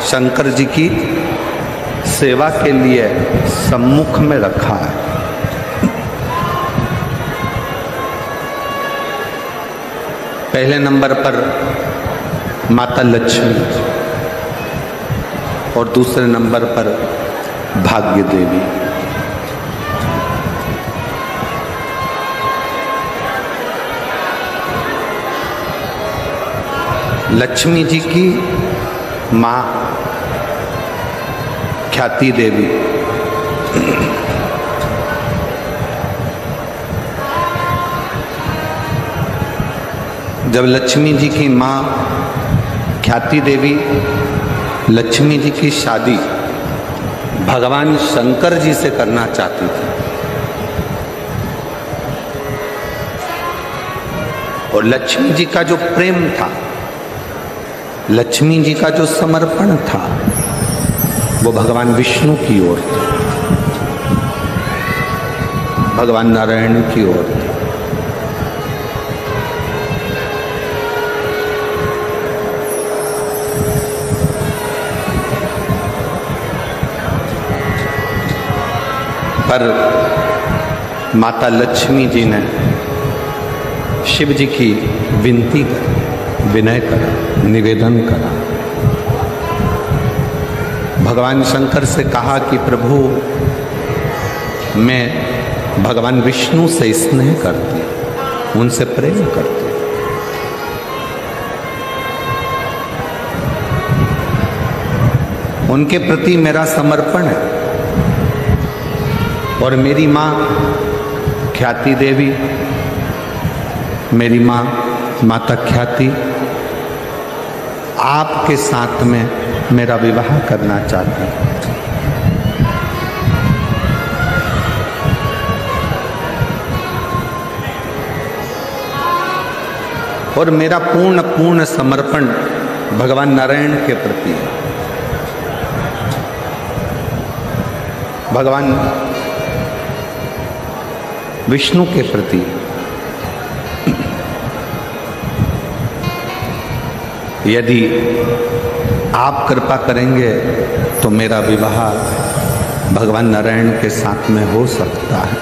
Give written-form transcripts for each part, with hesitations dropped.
शंकर जी की सेवा के लिए सम्मुख में रखा है। पहले नंबर पर माता लक्ष्मी और दूसरे नंबर पर भाग्य देवी। लक्ष्मी जी की माँ ख्याति देवी जब लक्ष्मी जी की माँ ख्याति देवी लक्ष्मी जी की शादी भगवान शंकर जी से करना चाहती थी और लक्ष्मी जी का जो प्रेम था, लक्ष्मी जी का जो समर्पण था, वो भगवान विष्णु की ओर था, भगवान नारायण की ओर था। पर माता लक्ष्मी जी ने शिव जी की विनती करी, विनय करा, निवेदन करा। भगवान शंकर से कहा कि प्रभु, मैं भगवान विष्णु से स्नेह करती, उनसे प्रेम करती, उनके प्रति मेरा समर्पण है। और मेरी माँ ख्याति देवी, मेरी माँ माता ख्याति आपके साथ में मेरा विवाह करना चाहती है। और मेरा पूर्ण समर्पण भगवान नारायण के प्रति है, भगवान विष्णु के प्रति। यदि आप कृपा करेंगे तो मेरा विवाह भगवान नारायण के साथ में हो सकता है,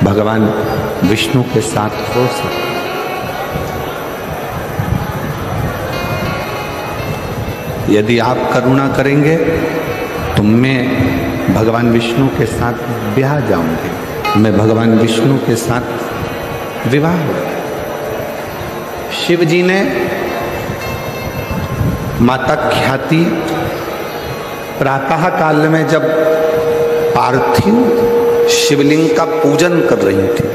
भगवान विष्णु के साथ हो सकता है। यदि आप करुणा करेंगे तो मैं भगवान विष्णु के साथ ब्याह जाऊंगी, मैं भगवान विष्णु के साथ विवाह। शिव जी ने माता ख्याति प्रातः काल में जब पार्थिव शिवलिंग का पूजन कर रही थी,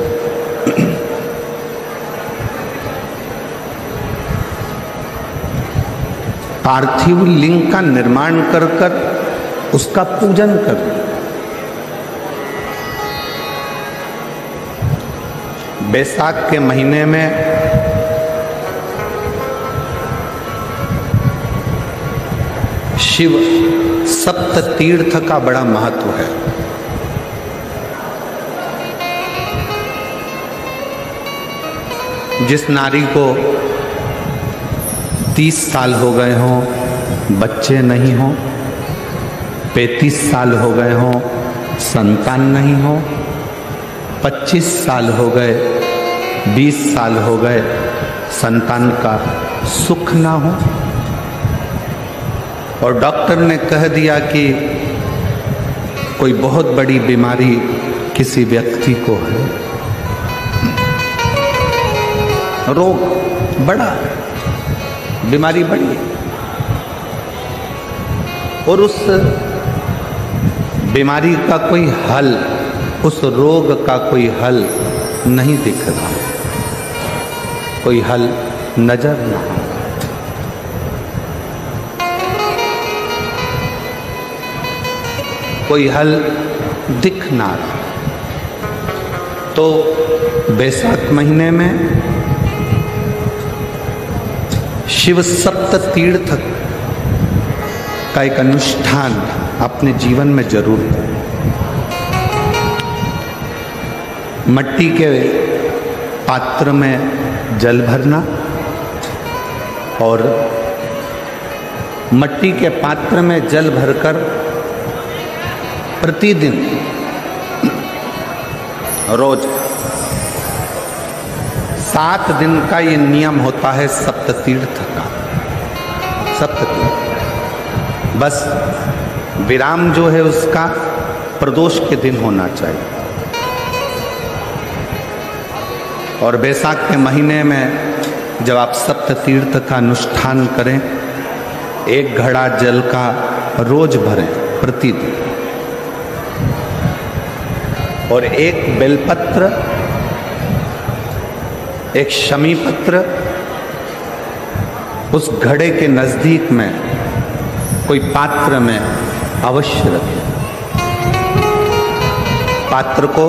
पार्थिव लिंग का निर्माण कर कर उसका पूजन कर, बैसाख के महीने में शिव सप्त तीर्थ का बड़ा महत्व है। जिस नारी को 30 साल हो गए हों, बच्चे नहीं हों, 35 साल हो गए हों, संतान नहीं हो, 25 साल हो गए, 20 साल हो गए, संतान का सुख ना हो, और डॉक्टर ने कह दिया कि कोई बहुत बड़ी बीमारी किसी व्यक्ति को है, रोग बड़ा, बीमारी बड़ी है, और उस बीमारी का कोई हल, उस रोग का कोई हल नहीं दिख रहा, कोई हल नजर ना आ, कोई हल दिख ना रहा। तो बैसाख महीने में शिव सप्त तीर्थ का एक अनुष्ठान अपने जीवन में जरूर करें। मट्टी के पात्र में जल भरना और मट्टी के पात्र में जल भरकर प्रतिदिन रोज 7 दिन का ये नियम होता है सप्ततीर्थ का। सप्ततीर्थ बस विराम जो है उसका प्रदोष के दिन होना चाहिए। और बैसाख के महीने में जब आप सप्ततीर्थ का अनुष्ठान करें, 1 घड़ा जल का रोज भरें प्रतिदिन, और 1 बेलपत्र, 1 शमी पत्र उस घड़े के नजदीक में कोई पात्र में अवश्य रखें। पात्र को,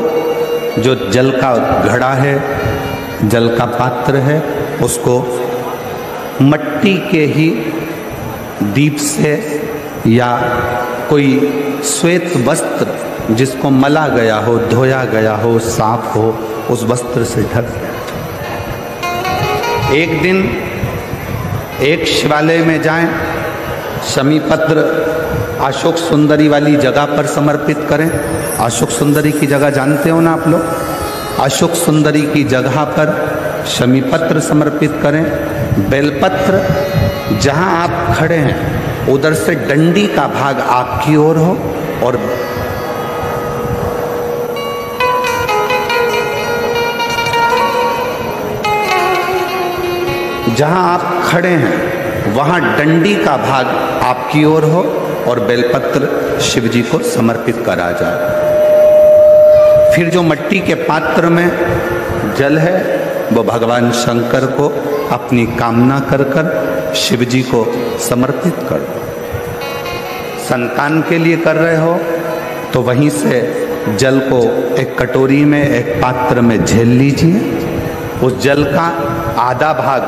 जो जल का घड़ा है, जल का पात्र है, उसको मट्टी के ही दीप से या कोई श्वेत वस्त्र जिसको मला गया हो, धोया गया हो, साफ हो, उस वस्त्र से ढक दें। एक दिन एक शिवालय में जाएं, शमी पत्र अशोक सुंदरी वाली जगह पर समर्पित करें। अशोक सुंदरी की जगह जानते हो ना आप लोग? अशोक सुंदरी की जगह पर शमी पत्र समर्पित करें। बेलपत्र जहां आप खड़े हैं उधर से डंडी का भाग आपकी ओर हो, और जहां आप खड़े हैं वहां डंडी का भाग आपकी ओर हो और बेलपत्र शिव जी को समर्पित करा जाए। फिर जो मट्टी के पात्र में जल है वो भगवान शंकर को अपनी कामना कर कर शिव जी को समर्पित कर दो। संतान के लिए कर रहे हो तो वहीं से जल को एक कटोरी में, एक पात्र में झेल लीजिए। उस जल का आधा भाग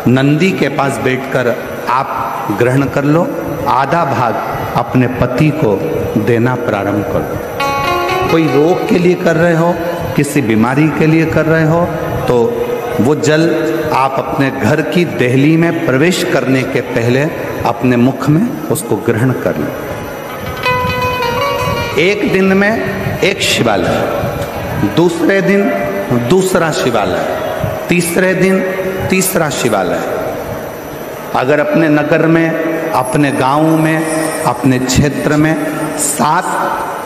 नंदी के पास बैठकर आप ग्रहण कर लो, आधा भाग अपने पति को देना प्रारंभ कर दो। कोई रोग के लिए कर रहे हो, किसी बीमारी के लिए कर रहे हो, तो वो जल आप अपने घर की देहली में प्रवेश करने के पहले अपने मुख में उसको ग्रहण कर लो। एक दिन में एक शिवालय, दूसरे दिन दूसरा शिवालय, तीसरे दिन तीसरा शिवालय। अगर अपने नगर में, अपने गांव में, अपने क्षेत्र में 7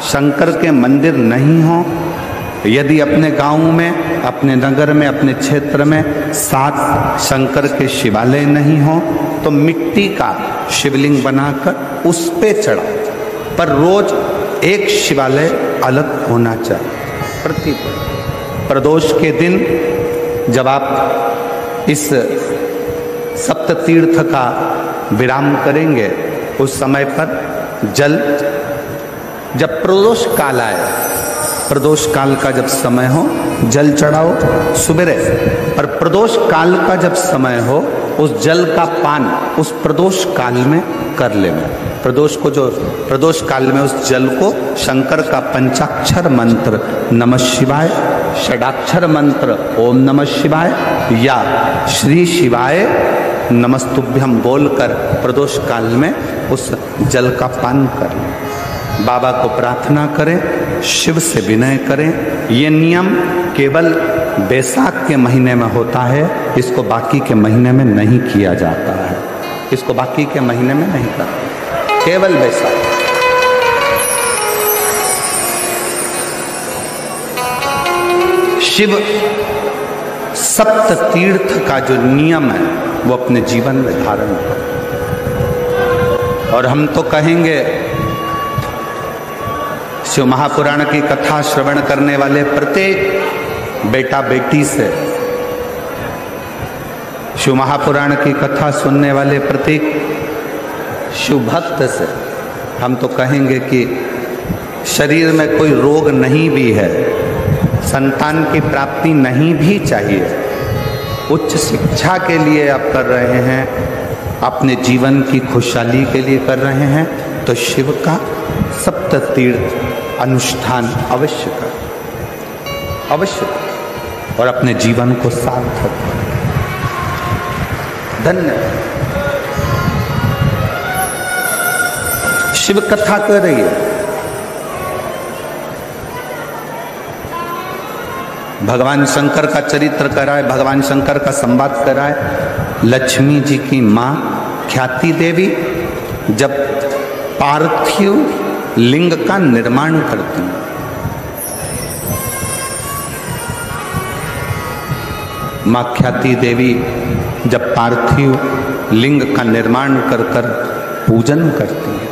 शंकर के मंदिर नहीं हो, यदि अपने गांव में, अपने नगर में, अपने क्षेत्र में 7 शंकर के शिवालय नहीं हो, तो मिट्टी का शिवलिंग बनाकर उस पे चढ़ाओ। पर रोज एक शिवालय अलग होना चाहिए। प्रतिदिन प्रदोष के दिन जब आप इस सप्ततीर्थ का विराम करेंगे, उस समय पर जल, जब प्रदोष काल आए, प्रदोष काल का जब समय हो जल चढ़ाओ सुबेरे। और प्रदोष काल का जब समय हो उस जल का पान उस प्रदोष काल में कर लेना। प्रदोष को, जो प्रदोष काल में उस जल को शंकर का पंचाक्षर मंत्र नमः शिवाय, षडाक्षर मंत्र ओम नमः शिवाय या श्री शिवाय नमस्तुभ्यम बोलकर प्रदोष काल में उस जल का पान करें। बाबा को प्रार्थना करें, शिव से विनय करें। ये नियम केवल बैसाख के महीने में होता है, इसको बाकी के महीने में नहीं किया जाता है। इसको बाकी के महीने में नहीं करते, केवल बैसाख। शिव सप्त तीर्थ का जो नियम है वो अपने जीवन में धारण करें। और हम तो कहेंगे, शिव महापुराण की कथा श्रवण करने वाले प्रत्येक बेटा बेटी से, शिव महापुराण की कथा सुनने वाले प्रत्येक शिव भक्त से हम तो कहेंगे कि शरीर में कोई रोग नहीं भी है, संतान की प्राप्ति नहीं भी चाहिए, उच्च शिक्षा के लिए आप कर रहे हैं, अपने जीवन की खुशहाली के लिए कर रहे हैं, तो शिव का सप्त तीर्थ अनुष्ठान अवश्य करें, अवश्य करें और अपने जीवन को सार्थक करें। धन्यवाद। शिव कथा कर रही है। भगवान शंकर का चरित्र कराए, भगवान शंकर का संवाद कराए। लक्ष्मी जी की मां ख्याति देवी जब पार्थिव लिंग का निर्माण करती हैं, मां ख्याति देवी जब पार्थिव लिंग का निर्माण कर कर पूजन करती है,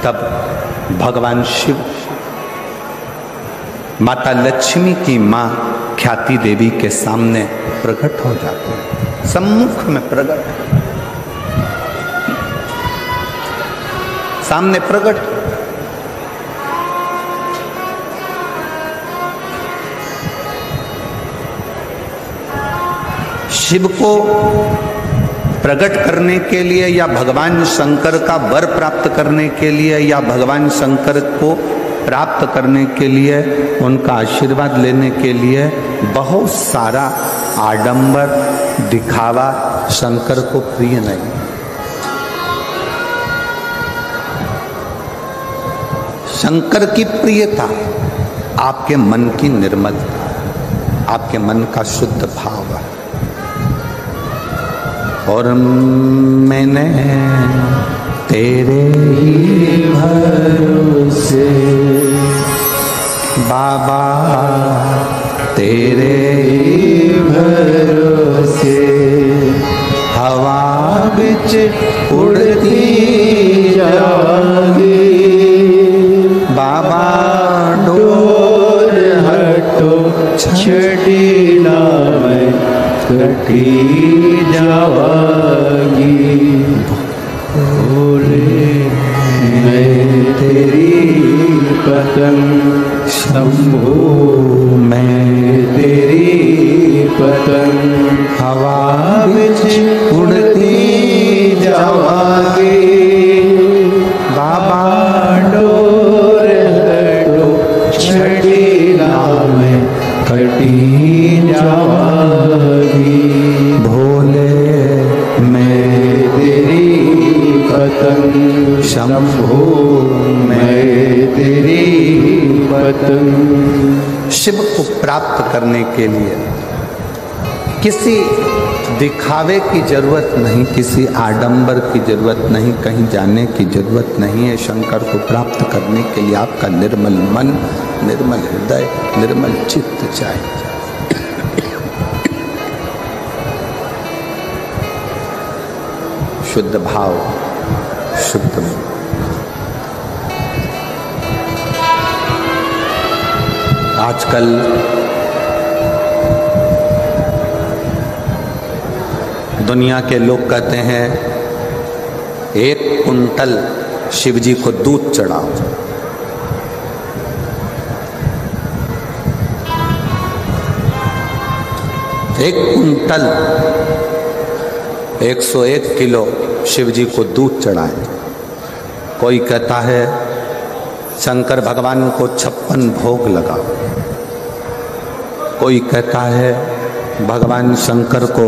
तब भगवान शिव माता लक्ष्मी की मां ख्याति देवी के सामने प्रकट हो जाते हैं, सम्मुख में प्रकट, सामने प्रकट। शिव को प्रकट करने के लिए या भगवान शंकर का वर प्राप्त करने के लिए या भगवान शंकर को प्राप्त करने के लिए, उनका आशीर्वाद लेने के लिए बहुत सारा आडंबर दिखावा शंकर को प्रिय नहीं। शंकर की प्रियता आपके मन की निर्मलता, आपके मन का शुद्ध भाव है। और मैंने तेरे ही भरोसे बाबा, तेरे ही भरोसे हवा बिच उड़ती जाऊंगी बाबा, डोर हटो छड़ी ना मैं कटी जावागी, बोले मैं तेरी पतंग शंभो, मैं तेरी पतंग हवा बिच उड़ती जावागी बाबा, डोर हटो छड़ी ना मैं कटी जावागी, भोले मैं तेरी पतंग शंभो, मैं तेरी पतंग। शिव को प्राप्त करने के लिए किसी दिखावे की जरूरत नहीं, किसी आडंबर की जरूरत नहीं, कहीं जाने की जरूरत नहीं है। शंकर को प्राप्त करने के लिए आपका निर्मल मन, निर्मल हृदय, निर्मल चित्त चाहिए। शुद्ध भाव, शुद्ध मन। आजकल दुनिया के लोग कहते हैं 1 कुंटल शिव जी को दूध चढ़ाओ। एक कुंटल 101 किलो शिव जी को दूध चढ़ाए। कोई कहता है शंकर भगवान को 56 भोग लगाओ। कोई कहता है भगवान शंकर को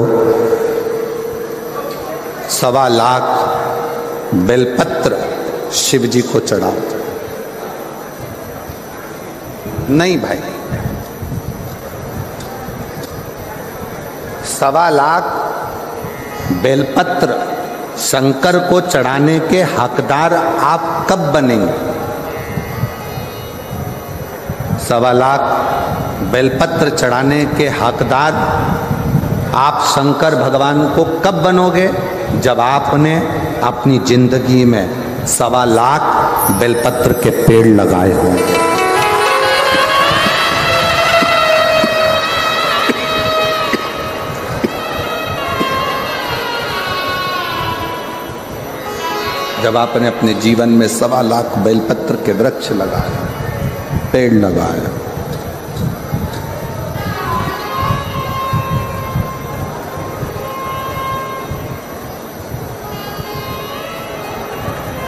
1.25 लाख बेलपत्र शिव जी को चढ़ाओ। नहीं भाई, 1.25 लाख बेलपत्र शंकर को चढ़ाने के हकदार आप कब बनेंगे? 1.25 लाख बेलपत्र चढ़ाने के हकदार आप शंकर भगवान को कब बनोगे? जब आपने अपनी जिंदगी में 1.25 लाख बेलपत्र के पेड़ लगाए होंगे। जब आपने अपने जीवन में 1.25 लाख बेलपत्र के वृक्ष लगाए, पेड़ लगाए,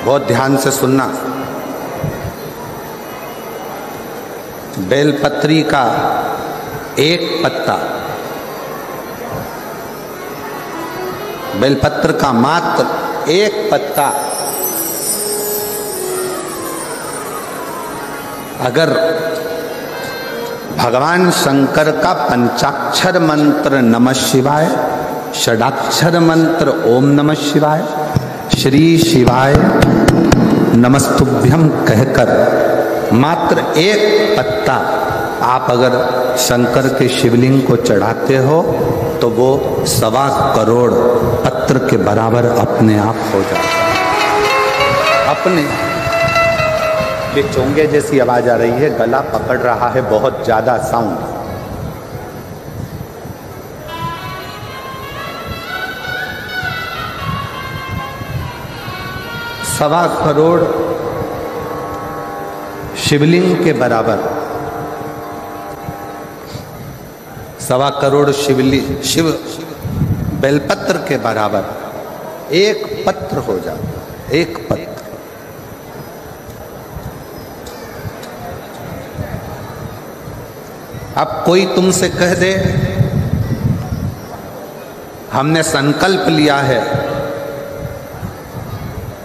बहुत ध्यान से सुनना। बेलपत्री का एक पत्ता, बेलपत्र का मात्र एक पत्ता अगर भगवान शंकर का पंचाक्षर मंत्र नमः शिवाय, षडाक्षर मंत्र ओम नमः शिवाय, श्री शिवाय नमस्तुभ्यम कहकर मात्र एक पत्ता आप अगर शंकर के शिवलिंग को चढ़ाते हो तो वो 1.25 करोड़ पत्र के बराबर अपने आप हो जाता है। अपने ये चोंगे जैसी आवाज आ रही है, गला पकड़ रहा है, बहुत ज्यादा साउंड। सवा करोड़ शिवलिंग के बराबर, 1.25 करोड़ शिव बेलपत्र के बराबर एक पत्र हो जाता, एक पत्र। अब कोई तुमसे कह दे हमने संकल्प लिया है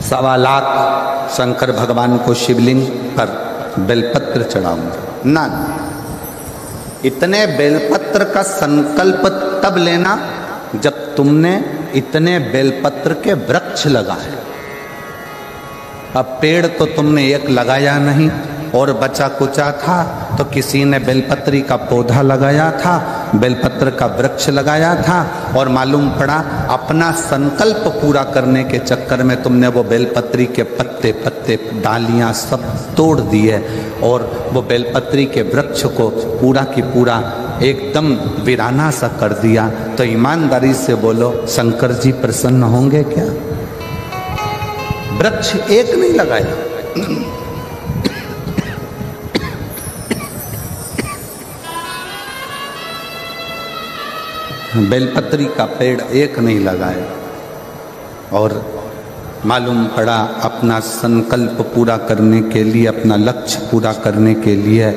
1.25 लाख शंकर भगवान को शिवलिंग पर बेलपत्र चढ़ाऊंगा, ना, इतने बेलपत्र का संकल्प तब लेना जब तुमने इतने बेलपत्र के वृक्ष लगाए। अब पेड़ तो तुमने एक लगाया नहीं और बचा कुचा था तो किसी ने बेलपत्री का पौधा लगाया था, बेलपत्र का वृक्ष लगाया था, और मालूम पड़ा अपना संकल्प पूरा करने के चक्कर में तुमने वो बेलपत्री के पत्ते पत्ते डालियां सब तोड़ दिए और वो बेलपत्री के वृक्ष को पूरा की पूरा एकदम वीराना सा कर दिया। तो ईमानदारी से बोलो, शंकर जी प्रसन्न होंगे क्या? वृक्ष एक नहीं लगाया, बेलपत्री का पेड़ एक नहीं लगाया, और मालूम पड़ा अपना संकल्प पूरा करने के लिए, अपना लक्ष्य पूरा करने के लिए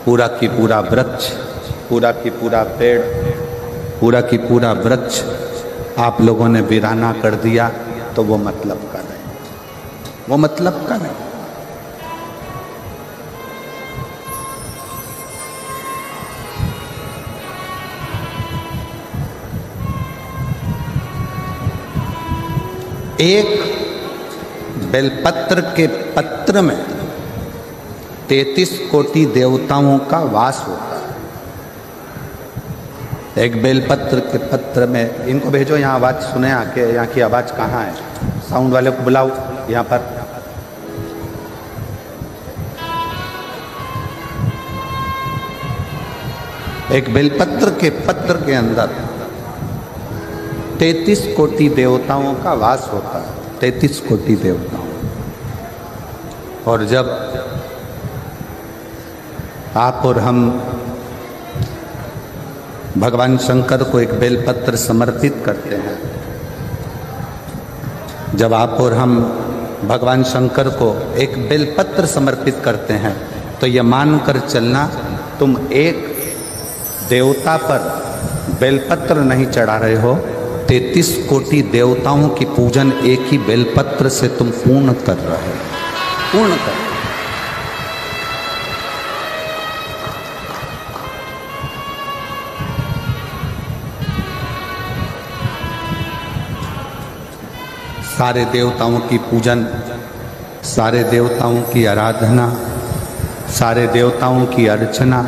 पूरा की पूरा वृक्ष, पूरा की पूरा पेड़, पूरा की पूरा वृक्ष आप लोगों ने वीराना कर दिया। तो वो मतलब का नहीं, वो मतलब का नहीं। एक बेलपत्र के पत्र में 33 कोटि देवताओं का वास होता है। एक बेलपत्र के पत्र में, इनको भेजो यहाँ आवाज सुने आके, यहाँ की आवाज कहाँ है? साउंड वाले को बुलाओ यहाँ पर। एक बेलपत्र के पत्र के अंदर 33 कोटि देवताओं का वास होता है, 33 कोटि देवताओं। और जब आप और हम भगवान शंकर को एक बेलपत्र समर्पित करते हैं, जब आप और हम भगवान शंकर को एक बेलपत्र समर्पित करते हैं, तो यह मानकर चलना तुम एक देवता पर बेलपत्र नहीं चढ़ा रहे हो, 33 कोटि देवताओं की पूजन एक ही बेलपत्र से तुम पूर्ण कर रहे हो, पूर्ण कर। सारे देवताओं की पूजन, सारे देवताओं की आराधना, सारे देवताओं की अर्चना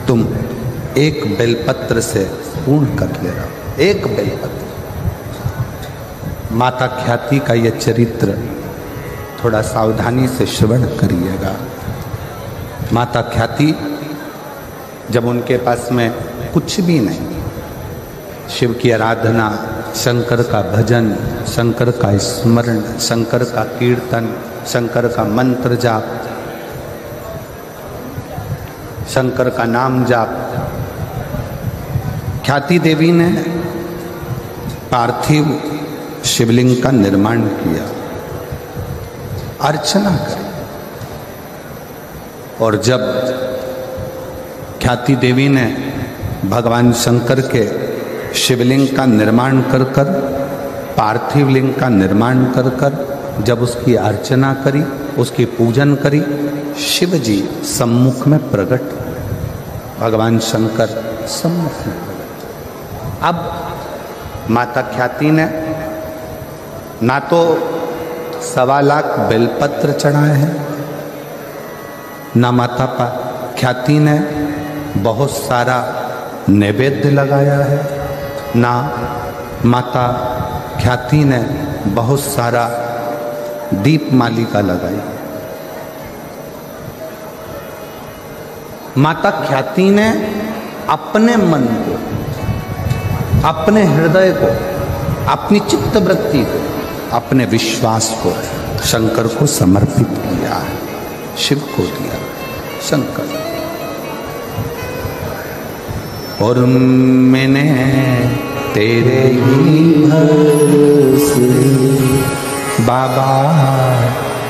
तुम एक बेलपत्र से पूर्ण कर ले रहे हो, एक बेलपत्र। माता ख्याति का यह चरित्र थोड़ा सावधानी से श्रवण करिएगा। माता ख्याति जब उनके पास में कुछ भी नहीं, शिव की आराधना, शंकर का भजन, शंकर का स्मरण, शंकर का कीर्तन, शंकर का मंत्र जाप, शंकर का नाम जाप, ख्याति देवी ने पार्थिव शिवलिंग का निर्माण किया, अर्चना करी। और जब ख्याति देवी ने भगवान शंकर के शिवलिंग का निर्माण कर कर, पार्थिव लिंग का निर्माण कर कर जब उसकी अर्चना करी, उसकी पूजन करी, शिव जी सम्मुख में प्रकट, भगवान शंकर सम्मुख में प्रकट। अब माता ख्याति ने ना तो 1.25 लाख बेलपत्र चढ़ाए हैं, ना माता ख्याति ने बहुत सारा नैवेद्य लगाया है, ना माता ख्याति ने बहुत सारा दीप मालिका लगाई। माता ख्याति ने अपने मन को, अपने हृदय को, अपनी चित्तवृत्ति को, अपने विश्वास को शंकर को समर्पित किया है, शिव को दिया शंकर। और मैंने तेरे ही भरोसे बाबा,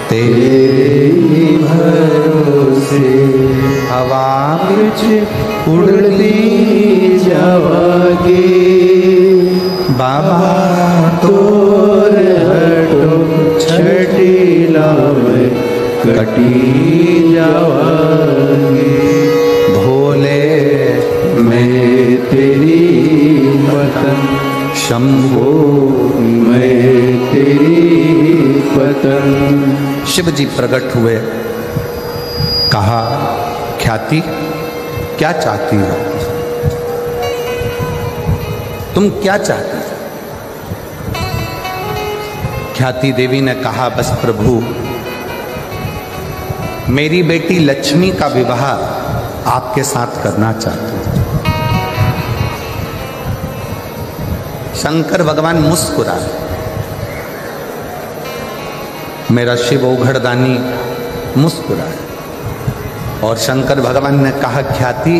तेरे ही भरोसे हवा बिच उड़ती जावागे बाबा, तोर हटो छटीला में कटी जावागे। भोले मैं तेरी पतन, शंभो मैं तेरी पतन। शिव जी प्रकट हुए, कहा ख्याति क्या चाहती हो, तुम क्या चाहती हो? ख्याति देवी ने कहा बस प्रभु, मेरी बेटी लक्ष्मी का विवाह आपके साथ करना चाहती हूं। शंकर भगवान मुस्कुराए, मेरा शिव ओघड़दानी मुस्कुराए, और शंकर भगवान ने कहा ख्याति,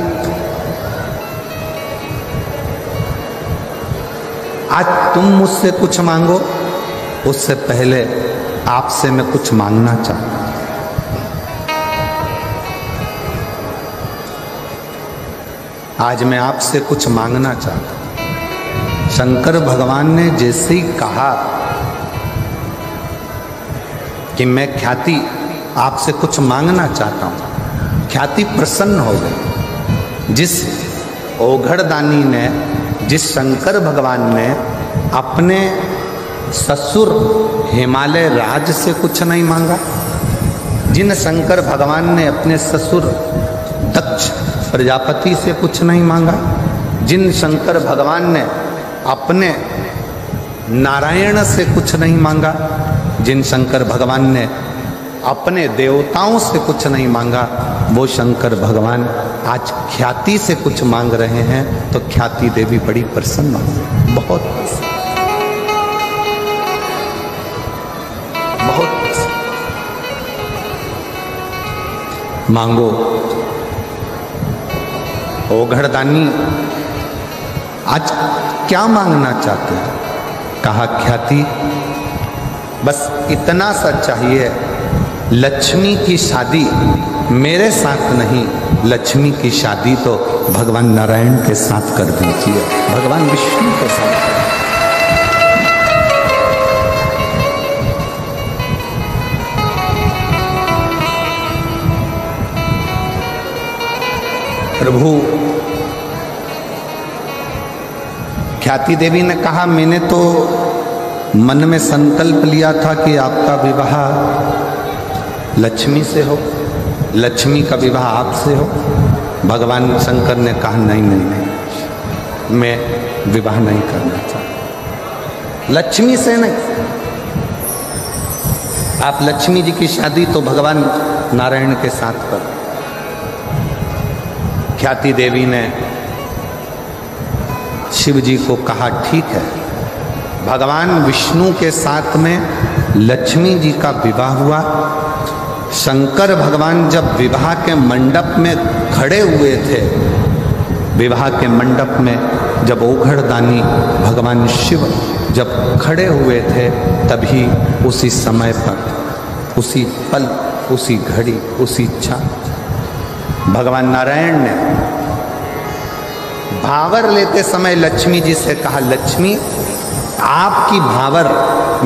आज तुम मुझसे कुछ मांगो, उससे पहले आपसे मैं कुछ मांगना चाहता हूं। आज मैं आपसे कुछ मांगना चाहता हूं। शंकर भगवान ने जैसे ही कहा कि मैं ख्याति आपसे कुछ मांगना चाहता हूं, ख्याति प्रसन्न हो गई। जिस ओघड़दानी ने, जिस शंकर भगवान ने अपने ससुर हिमालय राज से कुछ नहीं मांगा, जिन शंकर भगवान ने अपने ससुर दक्ष प्रजापति से कुछ नहीं मांगा, जिन शंकर भगवान ने अपने नारायण से कुछ नहीं मांगा, जिन शंकर भगवान ने अपने देवताओं से कुछ नहीं मांगा, वो शंकर भगवान आज ख्याति से कुछ मांग रहे हैं। तो ख्याति देवी बड़ी प्रसन्न हो, बहुत प्रसन्न, बहुत प्रसन्न। मांगो ओघड़दानी, आज क्या मांगना चाहते हैं? कहा ख्याति बस इतना सा चाहिए, लक्ष्मी की शादी मेरे साथ नहीं, लक्ष्मी की शादी तो भगवान नारायण के साथ कर दीजिए, भगवान विष्णु के साथ। प्रभु, ख्याति देवी ने कहा मैंने तो मन में संकल्प लिया था कि आपका विवाह लक्ष्मी से हो, लक्ष्मी का विवाह आपसे हो। भगवान शंकर ने कहा नहीं नहीं नहीं, मैं विवाह नहीं करना चाहता, लक्ष्मी से नहीं। आप लक्ष्मी जी की शादी तो भगवान नारायण के साथ करो। ख्याति देवी ने शिव जी को कहा ठीक है, भगवान विष्णु के साथ में लक्ष्मी जी का विवाह हुआ। शंकर भगवान जब विवाह के मंडप में खड़े हुए थे, विवाह के मंडप में जब ओघड़दानी भगवान शिव जब खड़े हुए थे, तभी उसी समय पर, उसी पल, उसी घड़ी, उसी इच्छा भगवान नारायण ने भावर लेते समय लक्ष्मी जी से कहा, लक्ष्मी आपकी भावर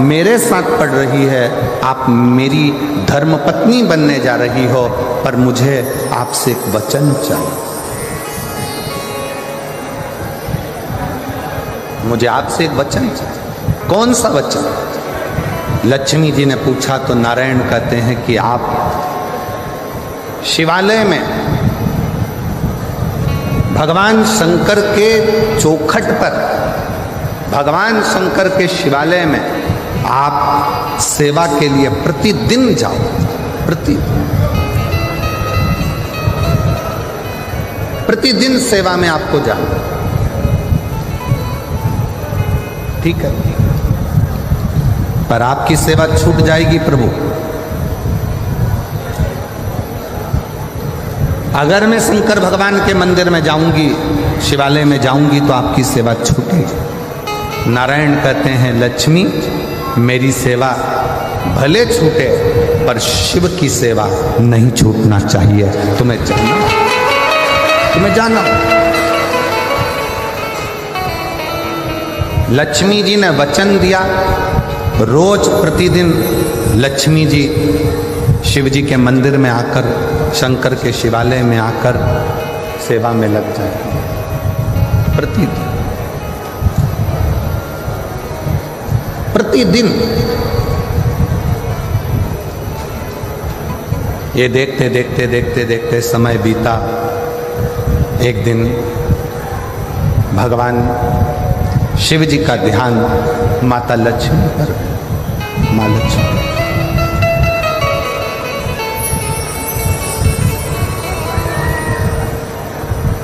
मेरे साथ पढ़ रही है, आप मेरी धर्मपत्नी बनने जा रही हो, पर मुझे आपसे एक वचन चाहिए, मुझे आपसे एक वचन चाहिए। कौन सा वचन? लक्ष्मी जी ने पूछा तो नारायण कहते हैं कि आप शिवालय में भगवान शंकर के चौखट पर, भगवान शंकर के शिवालय में आप सेवा के लिए प्रतिदिन जाओ, प्रतिदिन सेवा में आपको जाना। ठीक है, पर आपकी सेवा छूट जाएगी प्रभु। अगर मैं शंकर भगवान के मंदिर में जाऊंगी, शिवालय में जाऊंगी, तो आपकी सेवा छूटेगी। नारायण कहते हैं लक्ष्मी, मेरी सेवा भले छूटे पर शिव की सेवा नहीं छूटना चाहिए। तुम्हें जाना। लक्ष्मी जी ने वचन दिया, रोज प्रतिदिन लक्ष्मी जी शिव जी के मंदिर में आकर, शंकर के शिवालय में आकर सेवा में लग जाए। प्रतिदिन ये देखते देखते देखते देखते समय बीता। एक दिन भगवान शिव जी का ध्यान माता लक्ष्मी पर, माँ लक्ष्मी,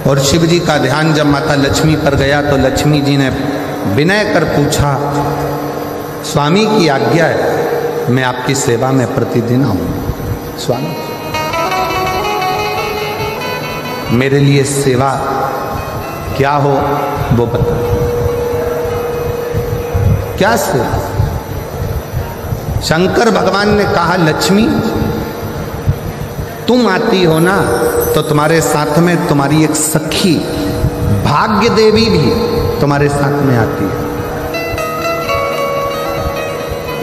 और शिव जी का ध्यान जब माता लक्ष्मी पर गया तो लक्ष्मी जी ने विनय कर पूछा, स्वामी की आज्ञा है, मैं आपकी सेवा में प्रतिदिन आऊंगा। स्वामी, मेरे लिए सेवा क्या हो वो बता। क्या सेवा? शंकर भगवान ने कहा, लक्ष्मी तुम आती हो ना, तो तुम्हारे साथ में तुम्हारी एक सखी भाग्य देवी भी तुम्हारे साथ में आती है।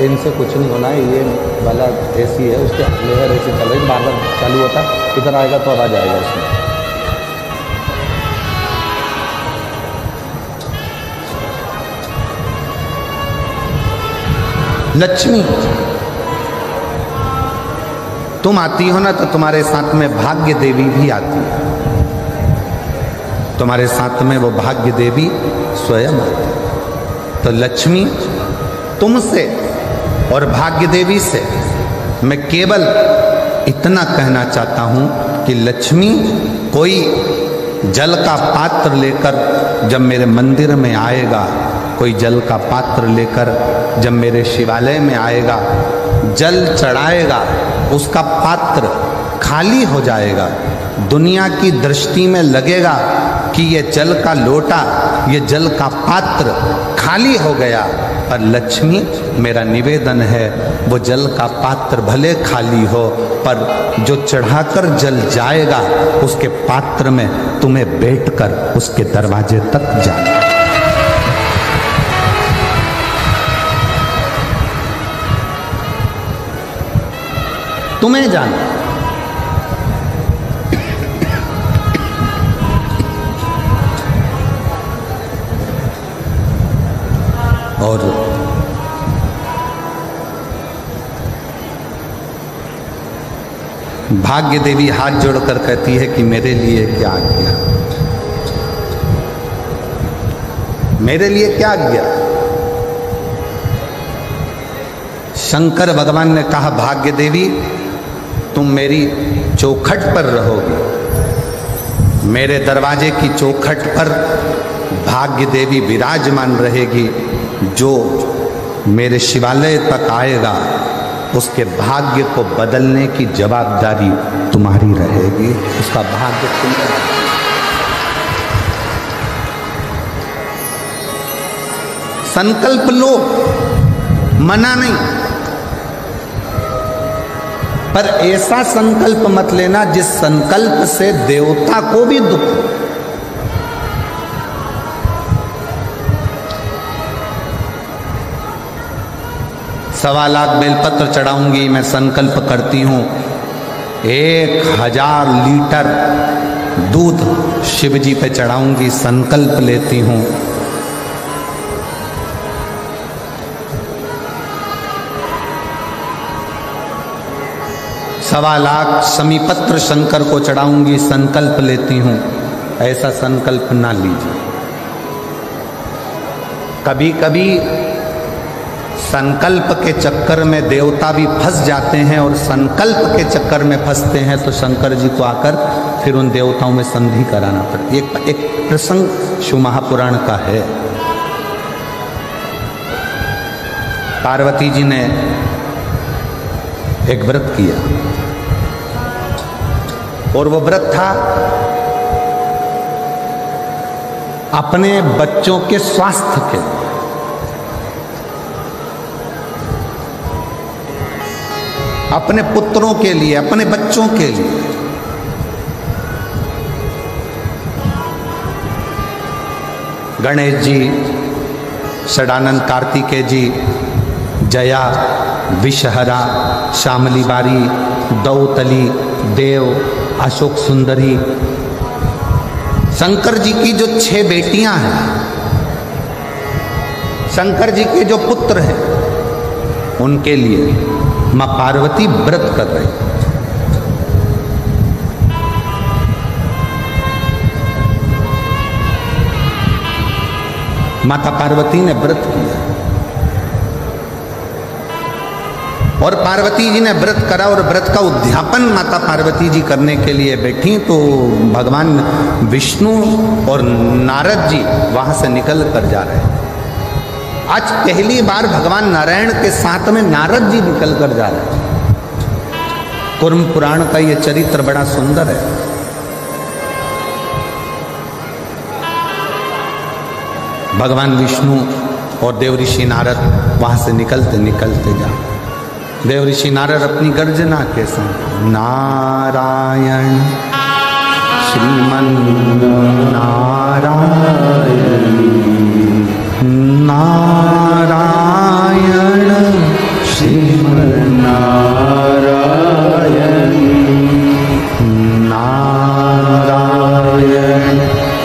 इनसे कुछ नहीं होना है, ये वाला एसी है, उसके लेयर एसी चल रही, बार बार चालू होता, इधर आएगा तो आवाज आएगा उसमें। लक्ष्मी तुम आती हो ना, तो तुम्हारे साथ में भाग्य देवी भी आती है, तुम्हारे साथ में वो भाग्य देवी स्वयं आती है। तो लक्ष्मी तुमसे और भाग्य देवी से मैं केवल इतना कहना चाहता हूं कि लक्ष्मी कोई जल का पात्र लेकर जब मेरे मंदिर में आएगा, कोई जल का पात्र लेकर जब मेरे शिवालय में आएगा, जल चढ़ाएगा, उसका पात्र खाली हो जाएगा, दुनिया की दृष्टि में लगेगा कि ये जल का लोटा, ये जल का पात्र खाली हो गया। पर लक्ष्मी, मेरा निवेदन है, वो जल का पात्र भले खाली हो, पर जो चढ़ाकर जल जाएगा उसके पात्र में तुम्हें बैठकर उसके दरवाजे तक जाना। तुम्हें जाना। और भाग्य देवी हाथ जोड़कर कहती है कि मेरे लिए क्या आज्ञा, मेरे लिए क्या आज्ञा। शंकर भगवान ने कहा, भाग्य देवी तुम मेरी चौखट पर रहोगी, मेरे दरवाजे की चौखट पर भाग्य देवी विराजमान रहेगी। जो मेरे शिवालय तक आएगा उसके भाग्य को बदलने की जवाबदारी तुम्हारी रहेगी, उसका भाग्य तुम्हारा। संकल्प लो, मना नहीं, पर ऐसा संकल्प मत लेना जिस संकल्प से देवता को भी दुख हो। 1.25 लाख बेलपत्र चढ़ाऊंगी, मैं संकल्प करती हूँ 1000 लीटर दूध शिव जी पे चढ़ाऊंगी, संकल्प लेती हूँ। सवा लाख समीपत्र शंकर को चढ़ाऊंगी, संकल्प लेती हूँ। ऐसा संकल्प ना लीजिए। कभी कभी संकल्प के चक्कर में देवता भी फंस जाते हैं और संकल्प के चक्कर में फंसते हैं तो शंकर जी को आकर फिर उन देवताओं में संधि कराना पड़ता। एक प्रसंग शिव महापुराण का है। पार्वती जी ने एक व्रत किया और वो व्रत था अपने बच्चों के स्वास्थ्य के लिए। अपने पुत्रों के लिए, अपने बच्चों के लिए। गणेश जी, षडानंद कार्तिकेय जी, जया, विषहरा, श्यामली बारी, दौतली, देव, अशोक सुंदरी, शंकर जी की जो 6 बेटियां हैं, शंकर जी के जो पुत्र हैं, उनके लिए मां पार्वती व्रत कर रही। माता पार्वती ने व्रत किया और पार्वती जी ने व्रत करा और व्रत का उद्यापन माता पार्वती जी करने के लिए बैठी तो भगवान विष्णु और नारद जी वहां से निकल कर जा रहे हैं। आज पहली बार भगवान नारायण के साथ में नारद जी निकल कर जा रहे हैं। कूर्म पुराण का यह चरित्र बड़ा सुंदर है। भगवान विष्णु और देव ऋषि नारद वहां से निकलते निकलते जा। देव ऋषि नारद अपनी गर्जना के संग नारायण श्रीमन नारायण नारायण श्रीमन नारायण नारायण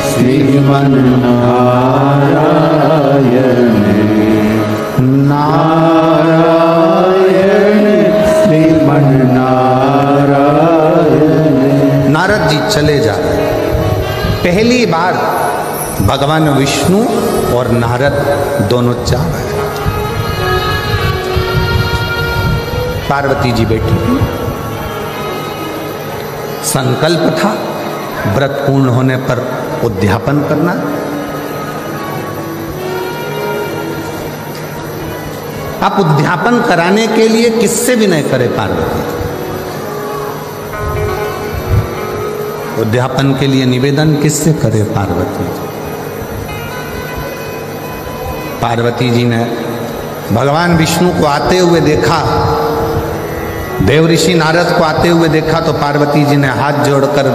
श्रीमन नारायण नारायण श्रीमन नारायण। नारद जी चले जा रहे। पहली बार भगवान विष्णु और नारद दोनों जा रहे। पार्वती जी बैठी। संकल्प था व्रत पूर्ण होने पर उद्यापन करना। आप उद्यापन कराने के लिए किससे भी नहीं करे पार्वती। उद्यापन के लिए निवेदन किससे करे पार्वती। पार्वती जी ने भगवान विष्णु को आते हुए देखा, देव ऋषि नारद को आते हुए देखा तो पार्वती जी ने हाथ जोड़कर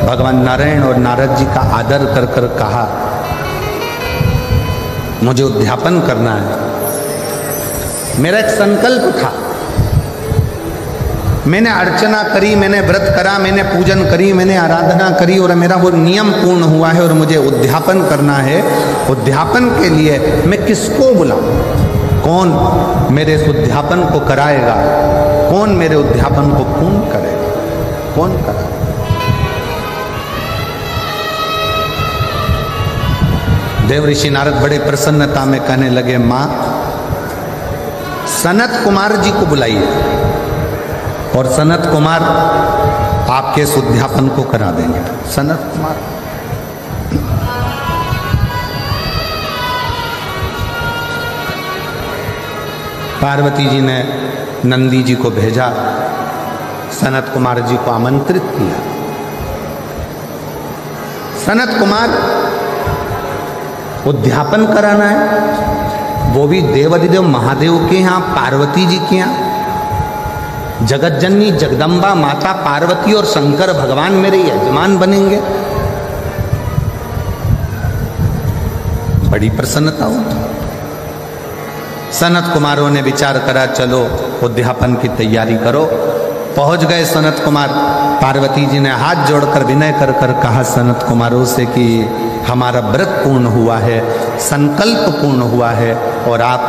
भगवान नारायण और नारद जी का आदर कर कर कहा, मुझे उद्यापन करना है। मेरा एक संकल्प था, मैंने अर्चना करी, मैंने व्रत करा, मैंने पूजन करी, मैंने आराधना करी और मेरा वो नियम पूर्ण हुआ है और मुझे उद्यापन करना है। उद्यापन के लिए मैं किसको बुलाऊं? कौन मेरे इस उद्यापन को कराएगा? कौन मेरे उद्यापन को पूर्ण करेगा? कौन करेगा? देव ऋषि नारद बड़े प्रसन्नता में कहने लगे, मां सनत कुमार जी को बुलाइए और सनत कुमार आपके इस उद्यापन को करा देंगे। सनत कुमार पार्वती जी ने नंदी जी को भेजा, सनत कुमार जी को आमंत्रित किया। सनत कुमार उद्यापन कराना है, वो भी देवाधिदेव महादेव के यहाँ, पार्वती जी के यहाँ। जगत जननी जगदम्बा माता पार्वती और शंकर भगवान मेरे यजमान बनेंगे। बड़ी प्रसन्नता हो। सनत कुमारों ने विचार करा, चलो उद्यापन की तैयारी करो। पहुंच गए सनत कुमार। पार्वती जी ने हाथ जोड़कर विनय कर कर कहा सनत कुमारों से कि हमारा व्रत पूर्ण हुआ है, संकल्प पूर्ण हुआ है और आप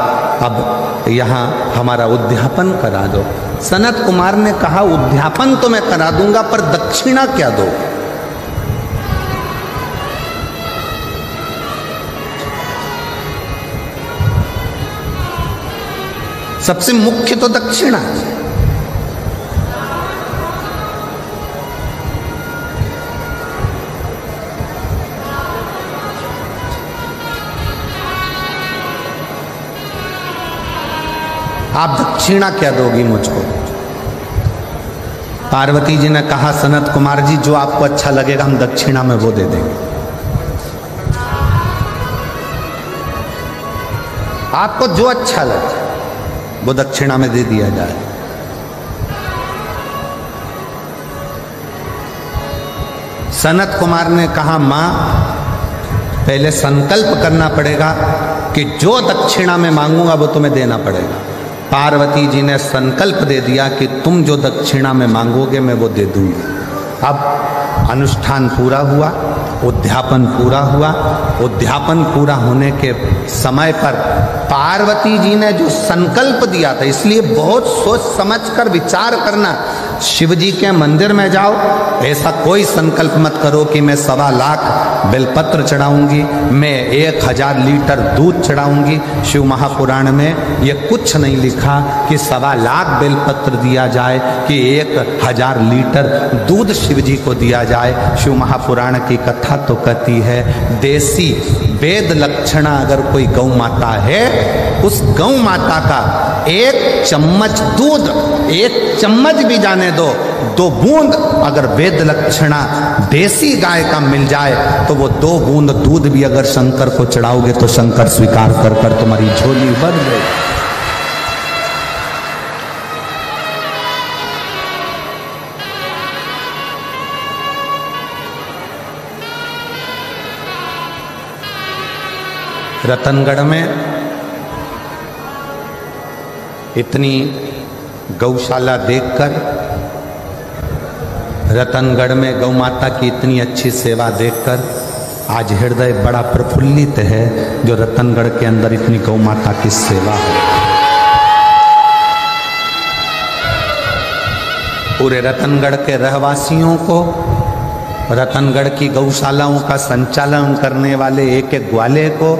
अब यहाँ हमारा उद्यापन करा दो। सनत कुमार ने कहा उद्यापन तो मैं करा दूंगा, पर दक्षिणा क्या दो? सबसे मुख्य तो दक्षिणा। आप दक्षिणा क्या दोगी मुझको? पार्वती जी ने कहा सनत कुमार जी, जो आपको अच्छा लगेगा हम दक्षिणा में वो दे देंगे। आपको जो अच्छा लगे वो दक्षिणा में दे दिया जाए। सनत कुमार ने कहा मां, पहले संकल्प करना पड़ेगा कि जो दक्षिणा में मांगूंगा वो तुम्हें देना पड़ेगा। पार्वती जी ने संकल्प दे दिया कि तुम जो दक्षिणा में मांगोगे मैं वो दे दूंगी। अब अनुष्ठान पूरा हुआ, उद्यापन पूरा हुआ। उद्यापन पूरा होने के समय पर पार्वती जी ने जो संकल्प दिया था, इसलिए बहुत सोच समझकर विचार करना। शिव जी के मंदिर में जाओ, ऐसा कोई संकल्प मत करो कि मैं 1.25 लाख बेलपत्र चढ़ाऊंगी, मैं 1000 लीटर दूध चढ़ाऊंगी। शिव महापुराण में ये कुछ नहीं लिखा कि 1.25 लाख बेलपत्र दिया जाए कि 1000 लीटर दूध शिव जी को दिया जाए। शिव महापुराण की कथा तो कहती है देसी वेद लक्षणा अगर कोई गौ माता है, उस गौ माता का 1 चम्मच दूध, 1 चम्मच भी जाने दो, 2 बूंद अगर वेद लक्षणा देसी गाय का मिल जाए तो वो 2 बूंद दूध भी अगर शंकर को चढ़ाओगे तो शंकर स्वीकार कर कर तुम्हारी झोली भर गई। रतनगढ़ में इतनी गौशाला देखकर, रतनगढ़ में गौ माता की इतनी अच्छी सेवा देखकर आज हृदय बड़ा प्रफुल्लित है, जो रतनगढ़ के अंदर इतनी गौ माता की सेवा है। पूरे रतनगढ़ के रहवासियों को, रतनगढ़ की गौशालाओं का संचालन करने वाले एक एक ग्वाले को,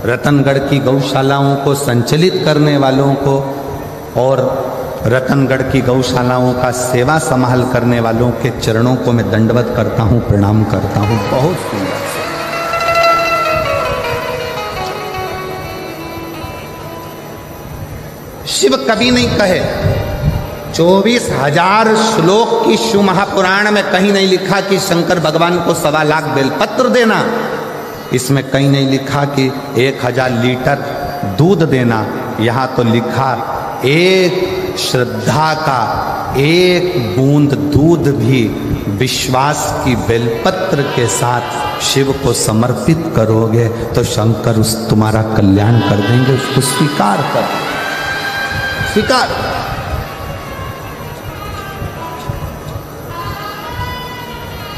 रतनगढ़ की गौशालाओं को संचालित करने वालों को और रतनगढ़ की गौशालाओं का सेवा संभाल करने वालों के चरणों को मैं दंडवत करता हूँ, प्रणाम करता हूँ। बहुत सुंदर। शिव कभी नहीं कहे, 24,000 श्लोक की शिव महापुराण में कहीं नहीं लिखा कि शंकर भगवान को 1.25 लाख बेलपत्र देना। इसमें कहीं नहीं लिखा कि 1000 लीटर दूध देना। यहाँ तो लिखा एक श्रद्धा का 1 बूंद दूध भी विश्वास की बेलपत्र के साथ शिव को समर्पित करोगे तो शंकर उस तुम्हारा कल्याण कर देंगे। उसको स्वीकार कर, स्वीकार।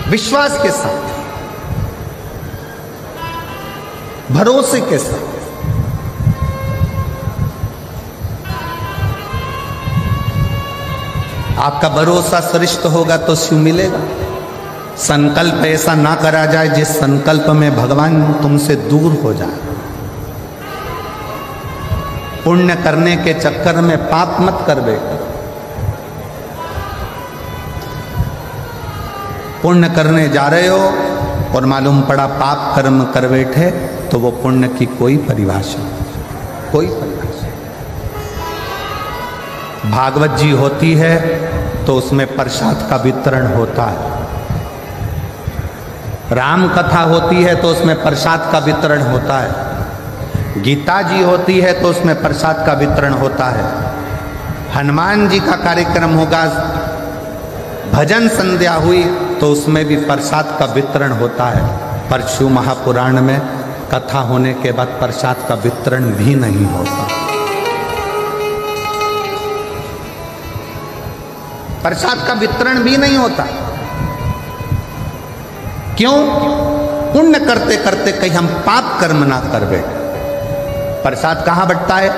विश्वास के साथ, भरोसे के साथ। आपका भरोसा श्रेष्ठ होगा तो शिव मिलेगा। संकल्प ऐसा ना करा जाए जिस संकल्प में भगवान तुमसे दूर हो जाए। पुण्य करने के चक्कर में पाप मत कर बेटा। पुण्य करने जा रहे हो और मालूम पड़ा पाप कर्म कर बैठे तो वो पुण्य की कोई परिभाषा, कोई परिभाषा। भागवत जी होती है तो उसमें प्रसाद का वितरण होता है। राम कथा होती है तो उसमें प्रसाद का वितरण होता है। गीता जी होती है तो उसमें प्रसाद का वितरण होता है। हनुमान जी का कार्यक्रम होगा, भजन संध्या हुई तो उसमें भी प्रसाद का वितरण होता है। पर शिव महापुराण में कथा होने के बाद प्रसाद का वितरण भी नहीं होता। प्रसाद का वितरण भी नहीं होता। क्यों? पुण्य करते करते कहीं हम पाप कर्म ना कर बैठे। प्रसाद कहाँ बंटता है?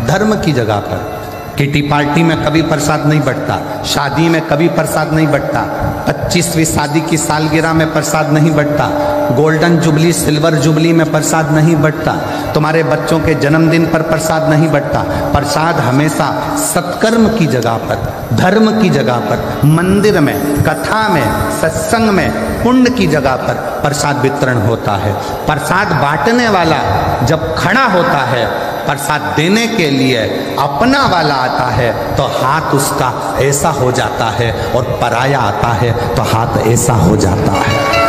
धर्म की जगह पर। किटी पार्टी में कभी प्रसाद नहीं बंटता, शादी में कभी प्रसाद नहीं बंटता, 25वीं शादी की सालगिरह में प्रसाद नहीं बंटता, गोल्डन जुबली सिल्वर जुबली में प्रसाद नहीं बंटता, तुम्हारे बच्चों के जन्मदिन पर प्रसाद नहीं बंटता। प्रसाद हमेशा सत्कर्म की जगह पर, धर्म की जगह पर, मंदिर में, कथा में, सत्संग में, पुण्य की जगह पर प्रसाद वितरण होता है। प्रसाद बांटने वाला जब खड़ा होता है, प्रसाद देने के लिए अपना वाला आता है तो हाथ उसका ऐसा हो जाता है, और पराया आता है तो हाथ ऐसा हो जाता है।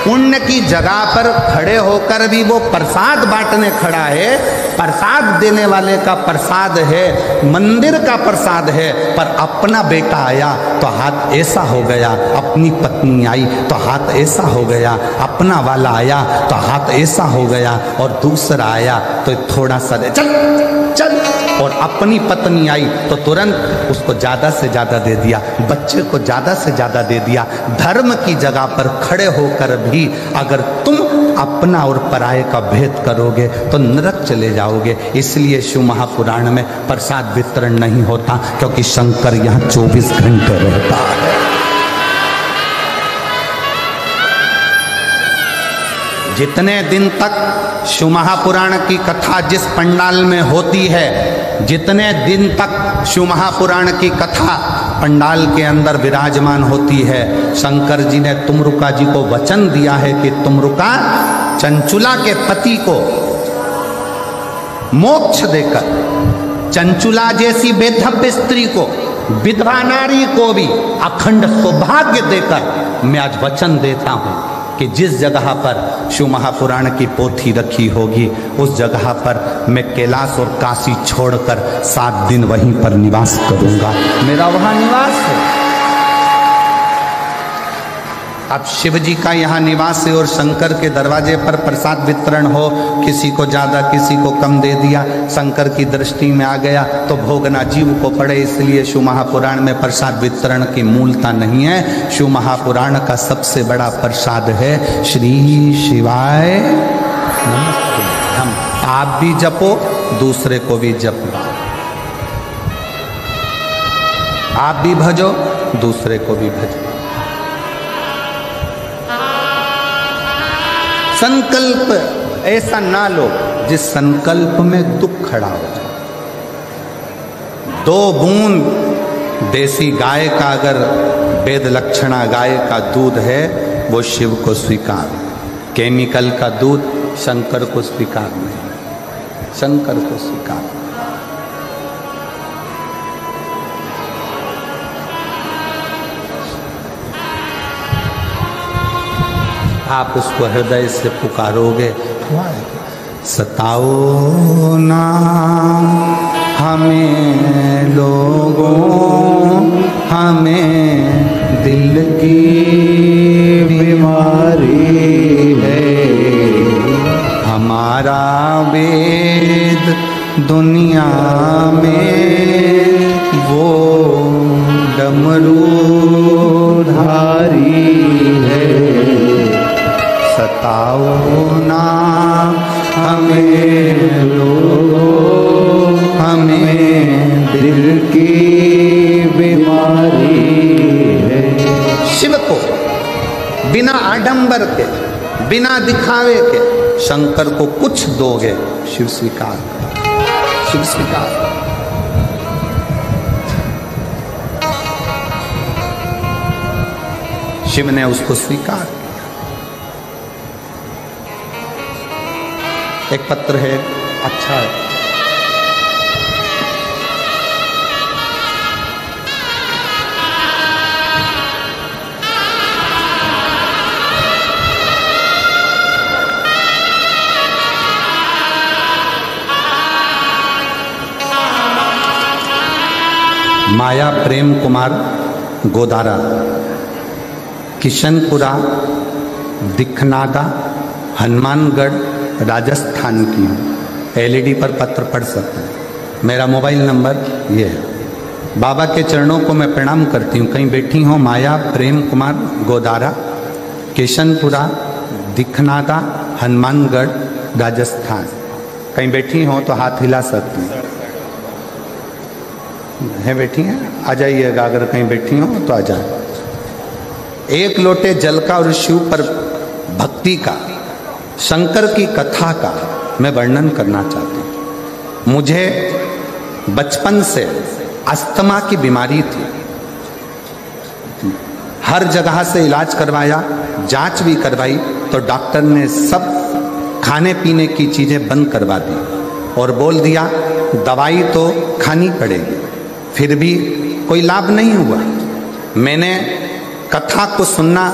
पुण्य की जगह पर खड़े होकर भी वो प्रसाद बांटने खड़ा है, प्रसाद देने वाले का प्रसाद है, मंदिर का प्रसाद है, पर अपना बेटा आया तो हाथ ऐसा हो गया, अपनी पत्नी आई तो हाथ ऐसा हो गया, अपना वाला आया तो हाथ ऐसा हो गया, और दूसरा आया तो थोड़ा सा चल चल, और अपनी पत्नी आई तो तुरंत उसको ज्यादा से ज्यादा दे दिया, बच्चे को ज्यादा से ज्यादा दे दिया। धर्म की जगह पर खड़े होकर भी अगर तुम अपना और पराये का भेद करोगे तो नरक चले जाओगे। इसलिए शिव महापुराण में प्रसाद वितरण नहीं होता, क्योंकि शंकर यहाँ 24 घंटे रहता है। जितने दिन तक शिव महापुराण की कथा जिस पंडाल में होती है, जितने दिन तक शिव महापुराण की कथा पंडाल के अंदर विराजमान होती है, शंकर जी ने तुमरुका जी को वचन दिया है कि तुमरुका चंचुला के पति को मोक्ष देकर, चंचुला जैसी बेधव्य स्त्री को, विधवा नारी को भी अखंड सौभाग्य देकर मैं आज वचन देता हूं कि जिस जगह पर शिव महापुराण की पोथी रखी होगी उस जगह पर मैं कैलाश और काशी छोड़कर 7 दिन वहीं पर निवास करूंगा। मेरा वहां निवास है। अब शिव जी का यहाँ निवास है और शंकर के दरवाजे पर प्रसाद वितरण हो, किसी को ज़्यादा किसी को कम दे दिया, शंकर की दृष्टि में आ गया तो भोगना जीव को पड़े। इसलिए शिव महापुराण में प्रसाद वितरण की मूलता नहीं है। शिव महापुराण का सबसे बड़ा प्रसाद है श्री शिवाय नमस्ते। हम आप भी जपो, दूसरे को भी जपो, आप भी भजो, दूसरे को भी भजो। संकल्प ऐसा ना लो जिस संकल्प में दुख खड़ा हो जाए। 2 बूंद देसी गाय का अगर वेद लक्षणा गाय का दूध है वो शिव को स्वीकार, केमिकल का दूध शंकर को स्वीकार नहीं, शंकर को स्वीकार। आप उसको हृदय से पुकारोगे, सताओ ना हमें लोगों, हमें दिल की बीमारी है, हमारा वेद दुनिया में वो डमरूधारी है, सताओ ना हमें लोगों, हमें दिल की बीमारी है। शिव को बिना आडंबर के, बिना दिखावे के शंकर को कुछ दोगे, शिव स्वीकार, शिव स्वीकार। शिव ने उसको स्वीकार। एक पत्र है, अच्छा है, माया प्रेम कुमार गोदारा, किशनपुरा, दिखनादा, हनुमानगढ़, राजस्थान की हूँ। LED पर पत्र पढ़ सकते हैं। मेरा मोबाइल नंबर ये है। बाबा के चरणों को मैं प्रणाम करती हूँ। कहीं बैठी हो माया प्रेम कुमार गोदारा, किशनपुरा, दिखनागा, हनुमानगढ़, राजस्थान। कहीं बैठी हो तो हाथ हिला सकती है बैठी हैं, आ जाइएगा। अगर कहीं बैठी हो तो आ जाए। एक लोटे जल का और शिव पर भक्ति का, शंकर की कथा का मैं वर्णन करना चाहती हूँ। मुझे बचपन से अस्थमा की बीमारी थी। हर जगह से इलाज करवाया, जांच भी करवाई, तो डॉक्टर ने सब खाने पीने की चीज़ें बंद करवा दी और बोल दिया दवाई तो खानी पड़ेगी। फिर भी कोई लाभ नहीं हुआ। मैंने कथा को सुनना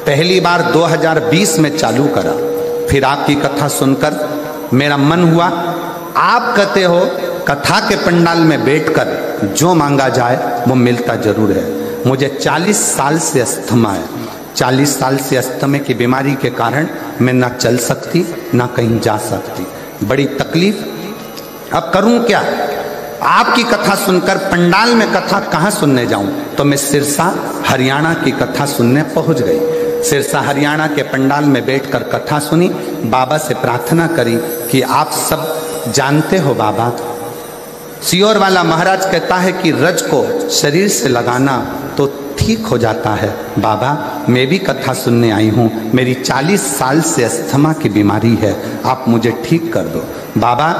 पहली बार 2020 में चालू करा। फिर आपकी कथा सुनकर मेरा मन हुआ, आप कहते हो कथा के पंडाल में बैठकर जो मांगा जाए वो मिलता जरूर है। मुझे 40 साल से अस्थमा है। 40 साल से अस्थमा की बीमारी के कारण मैं ना चल सकती ना कहीं जा सकती, बड़ी तकलीफ। अब करूं क्या? आपकी कथा सुनकर पंडाल में कथा कहाँ सुनने जाऊं? तो मैं सिरसा हरियाणा की कथा सुनने पहुंच गई। सिरसा हरियाणा के पंडाल में बैठकर कथा सुनी। बाबा से प्रार्थना करी कि आप सब जानते हो बाबा, सियोर वाला महाराज कहता है कि रज को शरीर से लगाना तो ठीक हो जाता है। बाबा मैं भी कथा सुनने आई हूँ, मेरी 40 साल से अस्थमा की बीमारी है, आप मुझे ठीक कर दो। बाबा